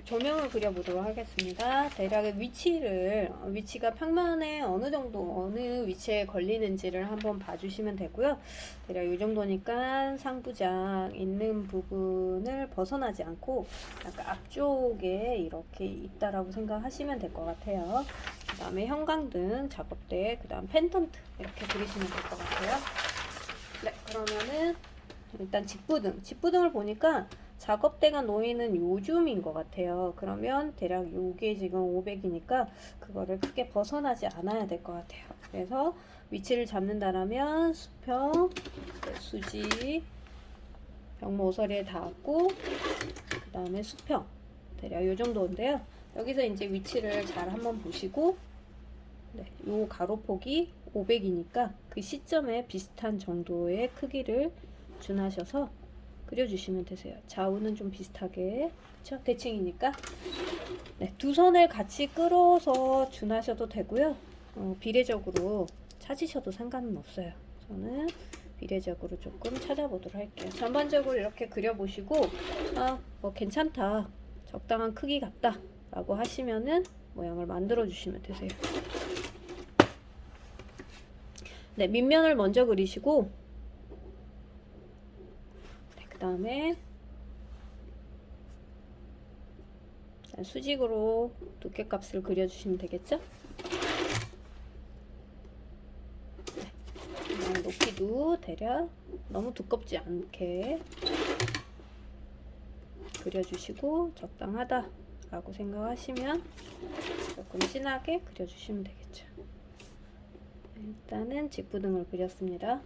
조명을 그려보도록 하겠습니다. 대략의 위치가 평면에 어느 정도, 어느 위치에 걸리는지를 한번 봐주시면 되고요. 대략 이 정도니까 상부장 있는 부분을 벗어나지 않고 약간 앞쪽에 이렇게 있다라고 생각하시면 될 것 같아요. 그 다음에 형광등, 작업대, 그 다음 펜던트 이렇게 그리시면 될 것 같아요. 네, 그러면은 일단 직부등을 보니까 작업대가 놓이는 요즘인 것 같아요. 그러면 대략 요게 지금 500이니까 그거를 크게 벗어나지 않아야 될 것 같아요. 그래서 위치를 잡는다라면 수평, 수지, 병모서리에 닿았고 그 다음에 수평 대략 요 정도인데요. 여기서 이제 위치를 잘 한번 보시고 요 가로폭이 500이니까 그 시점에 비슷한 정도의 크기를 준하셔서 그려주시면 되세요. 좌우는 좀 비슷하게, 그쵸? 대칭이니까. 네, 두 선을 같이 끌어서 준하셔도 되고요. 비례적으로 찾으셔도 상관은 없어요. 저는 비례적으로 조금 찾아보도록 할게요. 전반적으로 이렇게 그려보시고, 뭐 괜찮다, 적당한 크기 같다 라고 하시면은 모양을 만들어 주시면 되세요. 네, 밑면을 먼저 그리시고, 네, 그 다음에 수직으로 두께값을 그려주시면 되겠죠? 네, 높이도 대략 너무 두껍지 않게 그려주시고 적당하다라고 생각하시면 조금 진하게 그려주시면 되겠죠. 일단은 직부등을 그렸습니다.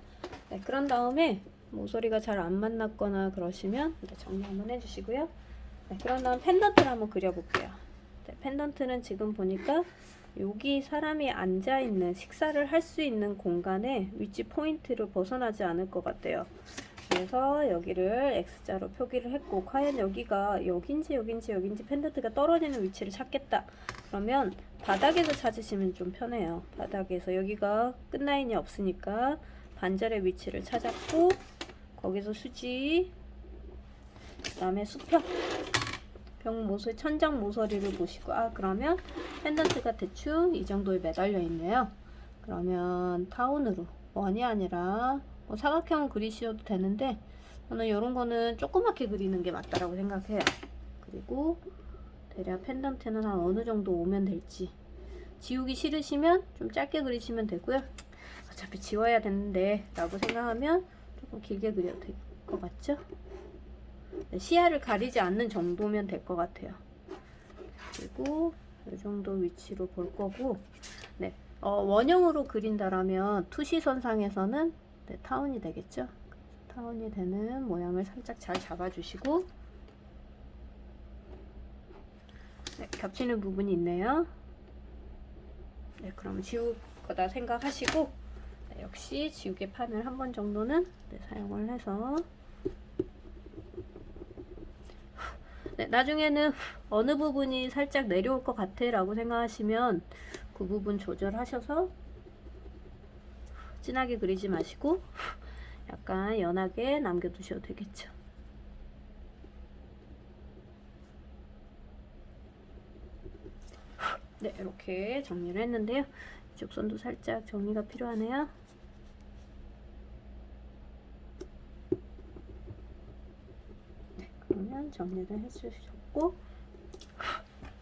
네, 그런 다음에 모서리가 잘 안 만났거나 그러시면 정리 한번 해주시고요. 네, 그런 다음 펜던트를 한번 그려볼게요. 네, 펜던트는 지금 보니까 여기 사람이 앉아있는, 식사를 할 수 있는 공간에 위치 포인트를 벗어나지 않을 것 같아요. 그래서 여기를 X자로 표기를 했고, 과연 여기가 여긴지 펜던트가 떨어지는 위치를 찾겠다. 그러면 바닥에서 찾으시면 좀 편해요. 바닥에서 여기가 끝라인이 없으니까 반절의 위치를 찾았고, 거기서 수지, 그 다음에 수평, 천장 모서리를 보시고, 그러면 펜던트가 대충 이 정도에 매달려 있네요. 그러면 타운으로, 원이 아니라 뭐 사각형을 그리셔도 되는데 저는 이런 거는 조그맣게 그리는 게 맞다라고 생각해요. 그리고 대략 펜던트는 한 어느 정도 오면 될지, 지우기 싫으시면 좀 짧게 그리시면 되고요. 어차피 지워야 되는데 라고 생각하면 조금 길게 그려도 될 것 같죠? 네, 시야를 가리지 않는 정도면 될 것 같아요. 그리고 이 정도 위치로 볼 거고, 네, 원형으로 그린다라면 투시선상에서는 네, 타운이 되겠죠. 타운이 되는 모양을 살짝 잘 잡아주시고, 네, 겹치는 부분이 있네요. 네, 그럼 지울 거다 생각하시고, 네, 역시 지우개 판을 한 번 정도는 네, 사용을 해서, 네, 나중에는 어느 부분이 살짝 내려올 것 같아 라고 생각하시면 그 부분 조절하셔서 진하게 그리지 마시고 약간 연하게 남겨두셔도 되겠죠. 네, 이렇게 정리를 했는데요. 이쪽 선도 살짝 정리가 필요하네요. 네, 그러면 정리를 해주셨고,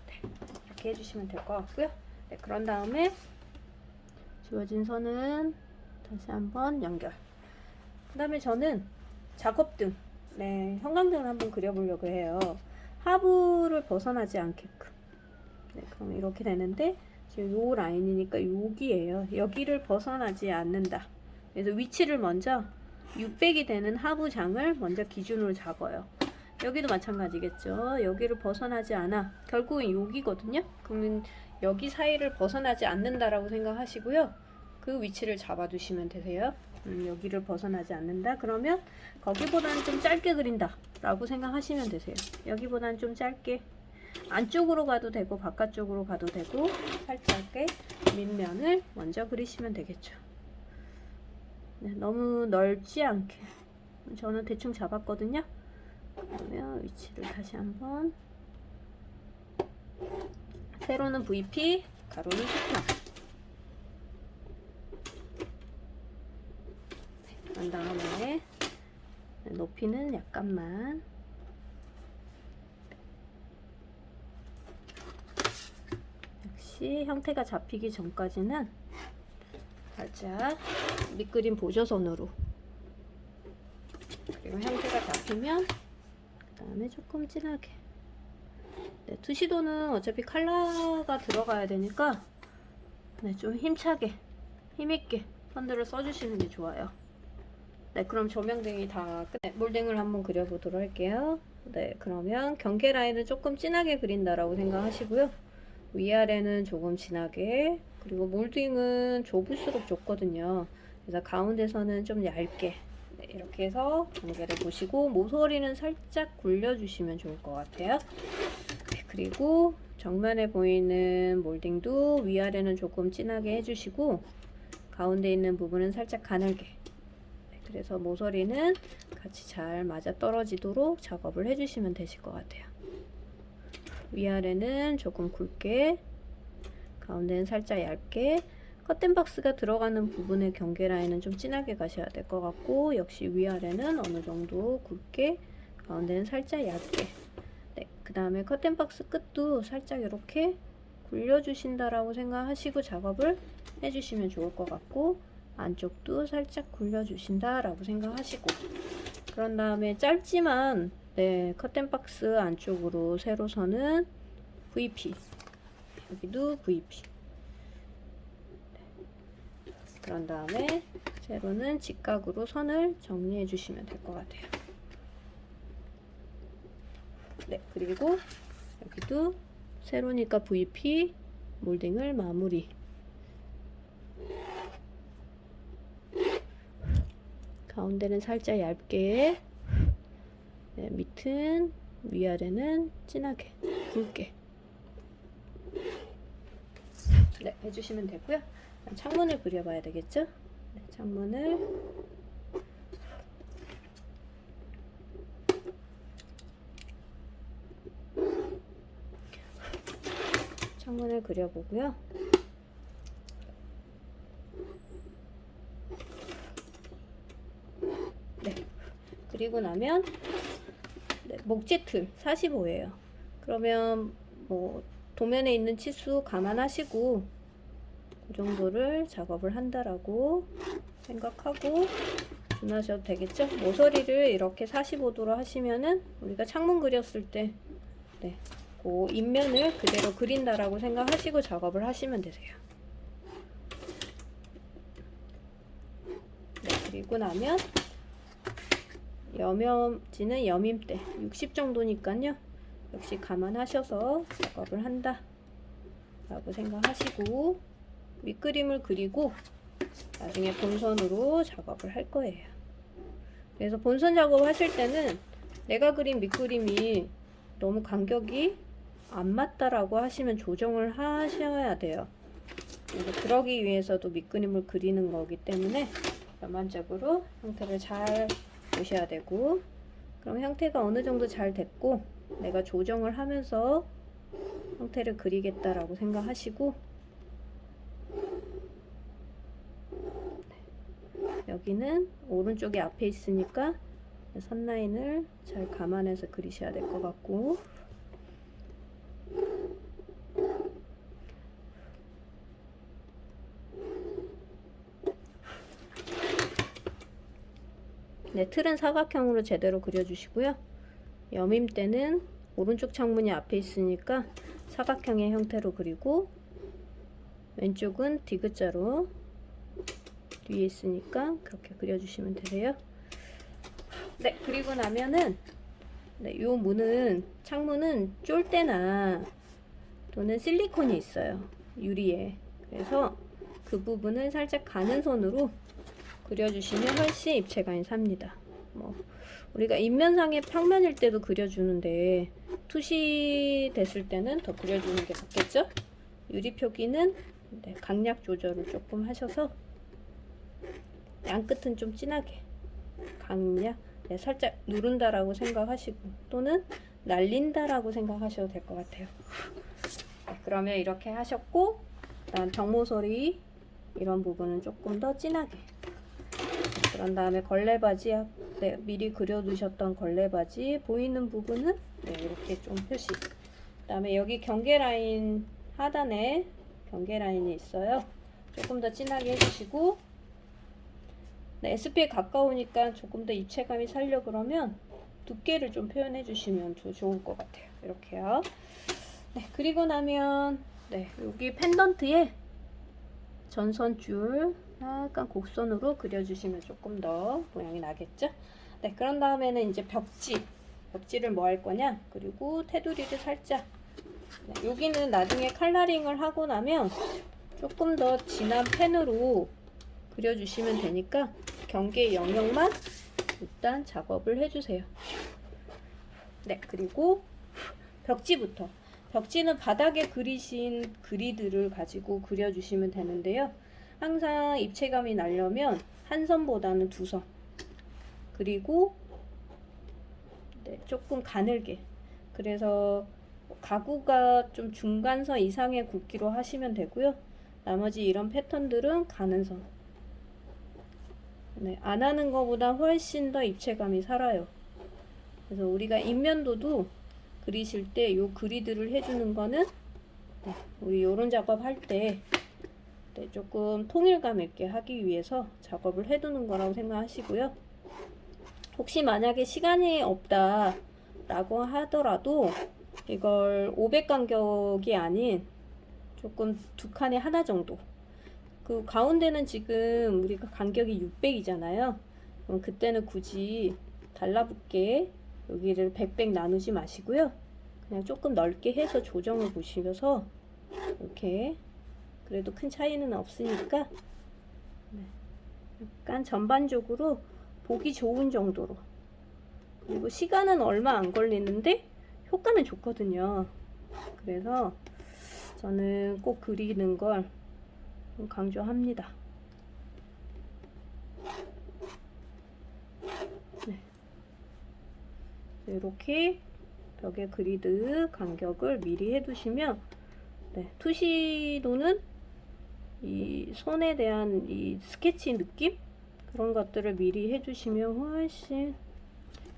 네, 이렇게 해주시면 될 것 같고요. 네, 그런 다음에 지워진 선은 다시 한번 연결. 그 다음에 저는 작업등, 네, 형광등을 한번 그려보려고 해요. 하부를 벗어나지 않게끔. 네, 그럼 이렇게 되는데 지금 요 라인이니까 여기에요. 여기를 벗어나지 않는다. 그래서 위치를 먼저 600이 되는 하부장을 먼저 기준으로 잡아요. 여기도 마찬가지겠죠. 여기를 벗어나지 않아. 결국은 여기거든요. 그러면 여기 사이를 벗어나지 않는다라고 생각하시고요. 그 위치를 잡아두시면 되세요. 여기를 벗어나지 않는다. 그러면 거기보다는 좀 짧게 그린다 라고 생각하시면 되세요. 여기보다는 좀 짧게, 안쪽으로 가도 되고 바깥쪽으로 가도 되고 살짝의 밑면을 먼저 그리시면 되겠죠. 네, 너무 넓지 않게 저는 대충 잡았거든요. 그러면 위치를 다시 한번 세로는 VP, 가로는 수평. 그런 다음에 높이는 약간만. 역시 형태가 잡히기 전까지는 살짝 밑그림 보조선으로, 그리고 형태가 잡히면 그 다음에 조금 진하게. 네, 투시도는 어차피 컬러가 들어가야 되니까 네, 좀 힘차게 힘있게 펀드를 써주시는 게 좋아요. 네, 그럼 조명등이 다 끝. 네, 몰딩을 한번 그려보도록 할게요. 네, 그러면 경계 라인을 조금 진하게 그린다라고 생각하시고요. 위아래는 조금 진하게, 그리고 몰딩은 좁을수록 좋거든요. 그래서 가운데서는 좀 얇게. 네, 이렇게 해서 경계를 보시고 모서리는 살짝 굴려주시면 좋을 것 같아요. 네, 그리고 정면에 보이는 몰딩도 위아래는 조금 진하게 해주시고 가운데 있는 부분은 살짝 가늘게. 네, 그래서 모서리는 같이 잘 맞아 떨어지도록 작업을 해주시면 되실 것 같아요. 위아래는 조금 굵게, 가운데는 살짝 얇게. 커튼박스가 들어가는 부분의 경계 라인은 좀 진하게 가셔야 될 것 같고, 역시 위아래는 어느 정도 굵게, 가운데는 살짝 얇게. 네, 그 다음에 커튼박스 끝도 살짝 이렇게 굴려주신다라고 생각하시고 작업을 해주시면 좋을 것 같고, 안쪽도 살짝 굴려주신다라고 생각하시고, 그런 다음에 짧지만 네, 커튼박스 안쪽으로 세로선은 VP, 여기도 VP. 네. 그런 다음에 세로는 직각으로 선을 정리해 주시면 될 것 같아요. 네, 그리고 여기도 세로니까 VP, 몰딩을 마무리. 가운데는 살짝 얇게, 네, 밑은 위아래는 진하게 굵게 네, 해주시면 되고요. 창문을 그려봐야 되겠죠? 네, 창문을 그려보고요. 네, 그리고 나면 네, 목재틀 45예요. 그러면 뭐 도면에 있는 치수 감안하시고 그 정도를 작업을 한다라고 생각하고 준하셔도 되겠죠? 모서리를 이렇게 45도로 하시면은 우리가 창문 그렸을 때 네, 그 인면을 그대로 그린다라고 생각하시고 작업을 하시면 되세요. 네, 그리고 나면 염염지는 염임대 60 정도니까요. 역시 감안하셔서 작업을 한다 라고 생각하시고 밑그림을 그리고 나중에 본선으로 작업을 할 거예요. 그래서 본선 작업 하실 때는 내가 그린 밑그림이 너무 간격이 안 맞다라고 하시면 조정을 하셔야 돼요. 그래서 그러기 위해서도 밑그림을 그리는 거기 때문에 전반적으로 형태를 잘 보셔야 되고, 그럼 형태가 어느 정도 잘 됐고 내가 조정을 하면서 형태를 그리겠다라고 생각하시고, 여기는 오른쪽에 앞에 있으니까 선 라인을 잘 감안해서 그리셔야 될 것 같고, 네, 틀은 사각형으로 제대로 그려주시고요. 염임대는 오른쪽 창문이 앞에 있으니까 사각형의 형태로 그리고, 왼쪽은 디귿자로 뒤에 있으니까 그렇게 그려주시면 되세요. 네, 그리고 나면은 네, 요 문은, 창문은 쫄대나 또는 실리콘이 있어요, 유리에. 그래서 그 부분을 살짝 가는 선으로 그려주시면 훨씬 입체감이 삽니다. 뭐 우리가 인면상의 평면일 때도 그려주는데 투시 됐을 때는 더 그려주는 게 맞겠죠? 유리 표기는 네, 강약 조절을 조금 하셔서 양 끝은 좀 진하게 강약, 네, 살짝 누른다라고 생각하시고 또는 날린다라고 생각하셔도 될 것 같아요. 네, 그러면 이렇게 하셨고, 그다음 벽모서리 이런 부분은 조금 더 진하게. 그런 다음에 걸레바지, 네, 미리 그려두셨던 걸레바지 보이는 부분은 네, 이렇게 좀 표시. 그다음에 여기 경계 라인 하단에 경계 라인이 있어요. 조금 더 진하게 해주시고, 네, SP에 가까우니까 조금 더 입체감이 살려 그러면 두께를 좀 표현해 주시면 좋을 것 같아요. 이렇게요. 네, 그리고 나면 네, 여기 펜던트에 전선줄 약간 곡선으로 그려주시면 조금 더 모양이 나겠죠? 네, 그런 다음에는 이제 벽지를 뭐 할 거냐? 그리고 테두리를 살짝. 네, 여기는 나중에 컬러링을 하고 나면 조금 더 진한 펜으로 그려주시면 되니까 경계 영역만 일단 작업을 해주세요. 네, 그리고 벽지부터. 벽지는 바닥에 그리신 그리드를 가지고 그려주시면 되는데요. 항상 입체감이 나려면 한 선보다는 두 선. 그리고 네, 조금 가늘게. 그래서 가구가 좀 중간선 이상의 굵기로 하시면 되고요. 나머지 이런 패턴들은 가는 선. 네, 안 하는 것보다 훨씬 더 입체감이 살아요. 그래서 우리가 인면도도 그리실 때 요 그리드를 해주는 거는 네, 우리 요런 작업 할 때 네, 조금 통일감 있게 하기 위해서 작업을 해두는 거라고 생각하시고요. 혹시 만약에 시간이 없다 라고 하더라도 이걸 500 간격이 아닌 조금 두 칸에 하나 정도, 그 가운데는 지금 우리가 간격이 600이잖아요. 그럼 그때는 굳이 달라붙게 여기를 100 나누지 마시고요. 그냥 조금 넓게 해서 조정을 보시면서 이렇게, 그래도 큰 차이는 없으니까 약간 전반적으로 보기 좋은 정도로. 그리고 시간은 얼마 안 걸리는데 효과는 좋거든요. 그래서 저는 꼭 그리는 걸 강조합니다. 네. 이렇게 벽에 그리드 간격을 미리 해두시면 네, 투시도는 이 손에 대한 이 스케치 느낌? 그런 것들을 미리 해주시면 훨씬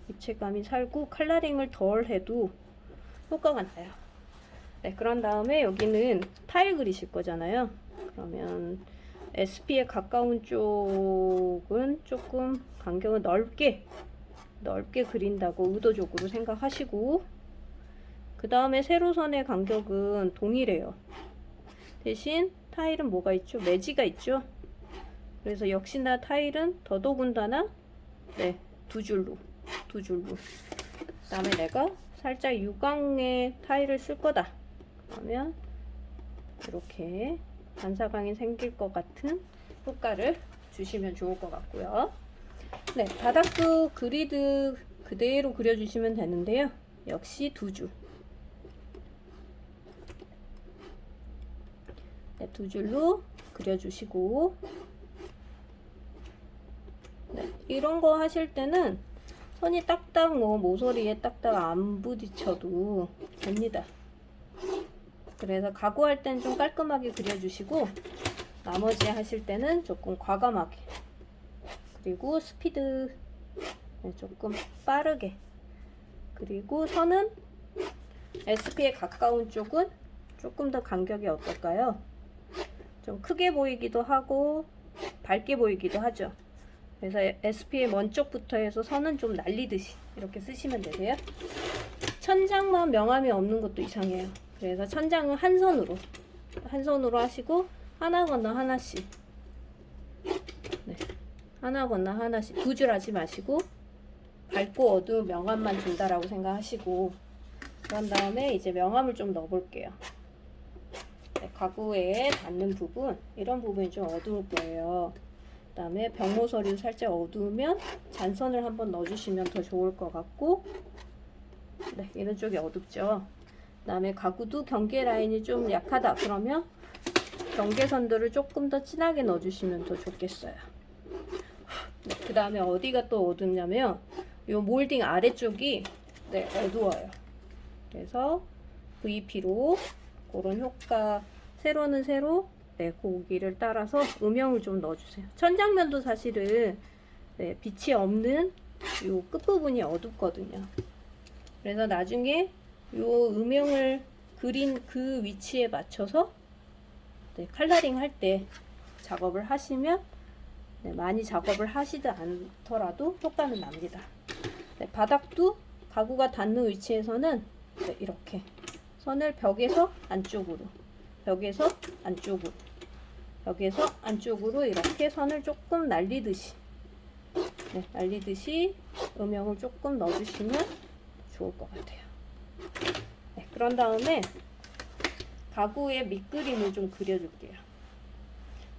입체감이 살고 컬러링을 덜 해도 효과가 나요. 네, 그런 다음에 여기는 타일 그리실 거잖아요. 그러면 SP에 가까운 쪽은 조금 간격을 넓게 그린다고 의도적으로 생각하시고, 그 다음에 세로선의 간격은 동일해요. 대신 타일은 뭐가 있죠? 매지가 있죠. 그래서 역시나 타일은 더더군다나 네, 두 줄로. 그 다음에 내가 살짝 유광의 타일을 쓸 거다 그러면 이렇게 반사광이 생길 것 같은 효과를 주시면 좋을 것 같고요. 네, 바닥도 그리드 그대로 그려주시면 되는데요. 역시 두 줄. 네, 두 줄로 그려주시고, 네, 이런 거 하실 때는 손이 딱딱 모서리에 딱딱 안 부딪혀도 됩니다. 그래서 가구할 땐 좀 깔끔하게 그려주시고, 나머지 하실 때는 조금 과감하게, 그리고 스피드 네, 조금 빠르게. 그리고 선은 SP에 가까운 쪽은 조금 더 간격이 어떨까요? 좀 크게 보이기도 하고 밝게 보이기도 하죠. 그래서 SP의 먼 쪽부터 해서 선은 좀 날리듯이 이렇게 쓰시면 되세요. 천장만 명암이 없는 것도 이상해요. 그래서 천장은 한 선으로 하시고 하나 건너 하나씩, 네, 하나 건너 하나씩, 두 줄 하지 마시고 밝고 어두운 명암만 준다라고 생각하시고, 그런 다음에 이제 명암을 좀 넣어볼게요. 네, 가구에 닿는 부분, 이런 부분이 좀 어두울 거예요. 그 다음에 벽모서리도 살짝 어두우면 잔선을 한번 넣어주시면 더 좋을 것 같고, 네, 이런 쪽이 어둡죠. 그 다음에 가구도 경계 라인이 좀 약하다 그러면 경계선들을 조금 더 진하게 넣어주시면 더 좋겠어요. 네, 그 다음에 어디가 또 어둡냐면 요 몰딩 아래쪽이 네, 어두워요. 그래서 VP로 그런 효과, 세로는 세로, 네, 고기를 따라서 음영을 좀 넣어주세요. 천장면도 사실은 네, 빛이 없는 요 끝부분이 어둡거든요. 그래서 나중에 요 음영을 그린 그 위치에 맞춰서 네, 컬러링 할 때 작업을 하시면 네, 많이 작업을 하시지 않더라도 효과는 납니다. 네, 바닥도 가구가 닿는 위치에서는 네, 이렇게 선을 벽에서 안쪽으로, 벽에서 안쪽으로, 벽에서 안쪽으로 이렇게 선을 조금 날리듯이 네, 날리듯이 음영을 조금 넣어주시면 좋을 것 같아요. 네, 그런 다음에 가구의 밑그림을 좀 그려줄게요.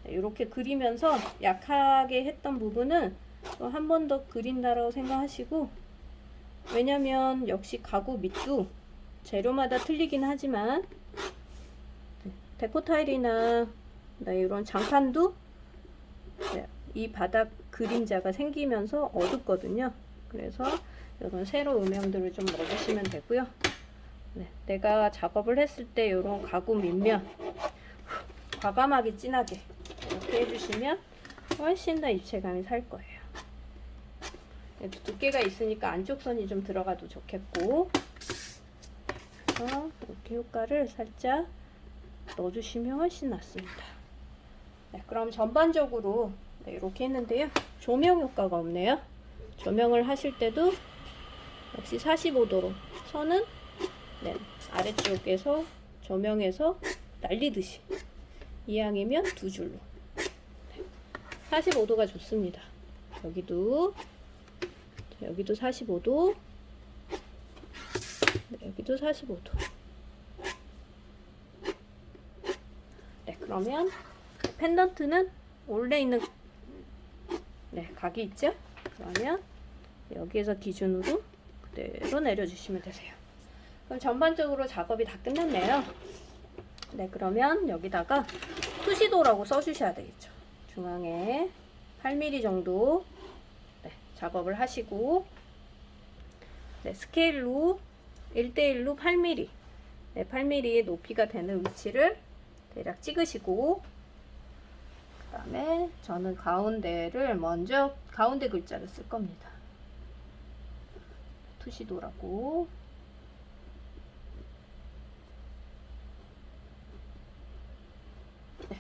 네, 이렇게 그리면서 약하게 했던 부분은 또 한 번 더 그린다라고 생각하시고, 왜냐면 역시 가구 밑도 재료마다 틀리긴 하지만 네, 데코 타일이나 네, 이런 장판도 네, 이 바닥 그림자가 생기면서 어둡거든요. 그래서 이런 세로 음영들을 좀 넣어주시면 되고요. 네, 내가 작업을 했을 때 이런 가구 밑면 과감하게 진하게 이렇게 해주시면 훨씬 더 입체감이 살 거예요. 두께가 있으니까 안쪽 선이 좀 들어가도 좋겠고, 그래서 이렇게 효과를 살짝 넣어주시면 훨씬 낫습니다. 네, 그럼 전반적으로 네, 이렇게 했는데요. 조명 효과가 없네요. 조명을 하실 때도 역시 45도로 선은 네, 아래쪽에서 조명에서 날리듯이 이왕이면 두 줄로 45도가 좋습니다. 여기도 45도, 네, 여기도 45도. 네, 그러면 펜던트는 원래 있는 네, 각이 있죠? 그러면 여기에서 기준으로 그대로 내려주시면 되세요. 그럼 전반적으로 작업이 다 끝났네요. 네, 그러면 여기다가 투시도라고 써주셔야 되겠죠. 중앙에 8mm 정도 네, 작업을 하시고, 네, 스케일로 1대1로 8mm, 네, 8mm의 높이가 되는 위치를 대략 찍으시고, 그 다음에 저는 가운데를 먼저 가운데 글자를 쓸 겁니다. 투시도라고. 네,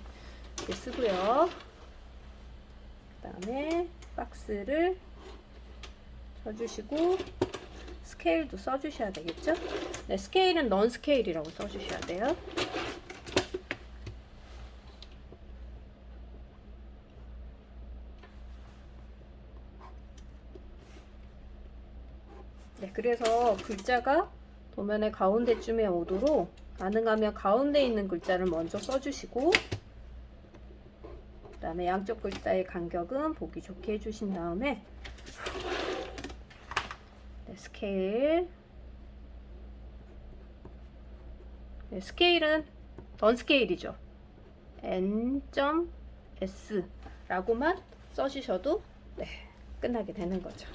이렇게 쓰고요. 그 다음에 박스를 써주시고 스케일도 써주셔야 되겠죠? 네, 스케일은 넌 스케일이라고 써주셔야 돼요. 네, 그래서 글자가 도면의 가운데쯤에 오도록 가능하면 가운데 있는 글자를 먼저 써주시고, 그 다음에 양쪽 글자의 간격은 보기 좋게 해주신 다음에 네, 스케일, 네, 스케일은 넌 스케일이죠. n.s 라고만 써주셔도 네, 끝나게 되는 거죠.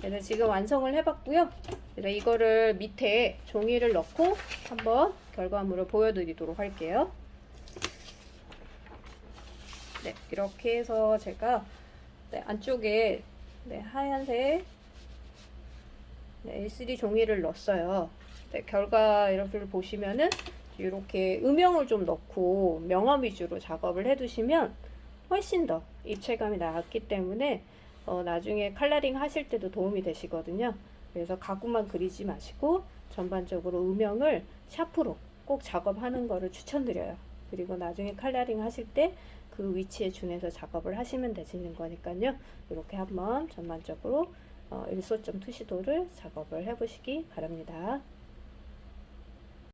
그래서 지금 완성을 해봤고요. 그래서 이거를 밑에 종이를 넣고 한번 결과물을 보여드리도록 할게요. 네, 이렇게 해서 제가 네, 안쪽에 네, 하얀색 네, A3 종이를 넣었어요. 네, 결과 이렇게 보시면은 이렇게 음영을 좀 넣고 명암 위주로 작업을 해두시면 훨씬 더 입체감이 나왔기 때문에 나중에 컬러링 하실 때도 도움이 되시거든요. 그래서 가구만 그리지 마시고 전반적으로 음영을 샤프로 꼭 작업하는 거를 추천드려요. 그리고 나중에 컬러링 하실 때 그 위치에 준해서 작업을 하시면 되시는 거니까요. 이렇게 한번 전반적으로 일소점 투시도를 작업을 해보시기 바랍니다.